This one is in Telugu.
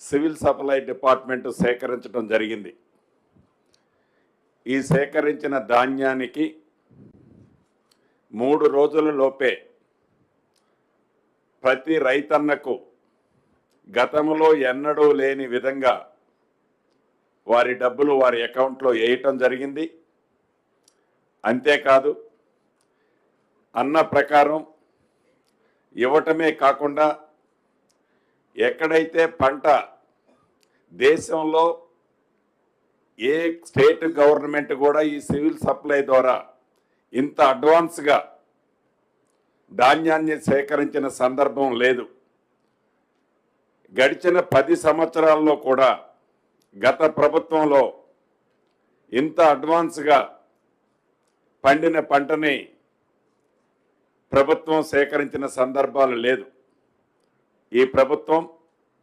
సివిల్ సప్లై డిపార్ట్మెంట్ సేకరించడం జరిగింది. ఈ సేకరించిన ధాన్యానికి 3 రోజుల లోపే ప్రతి రైతన్నకు గతంలో ఎన్నడూ లేని విధంగా వారి డబ్బులు వారి అకౌంట్లో వేయటం జరిగింది. అంతేకాదు అన్న ప్రకారం ఇవ్వటమే కాకుండా ఎక్కడైతే పంట దేశంలో ఏ స్టేట్ గవర్నమెంట్ కూడా ఈ సివిల్ సప్లై ద్వారా ఇంత అడ్వాన్స్గా ధాన్యాన్ని సేకరించిన సందర్భం లేదు. గడిచిన 10 సంవత్సరాల్లో కూడా గత ప్రభుత్వంలో ఇంత అడ్వాన్స్గా పండిన పంటని ప్రభుత్వం సేకరించిన సందర్భాలు లేదు. ఈ ప్రభుత్వం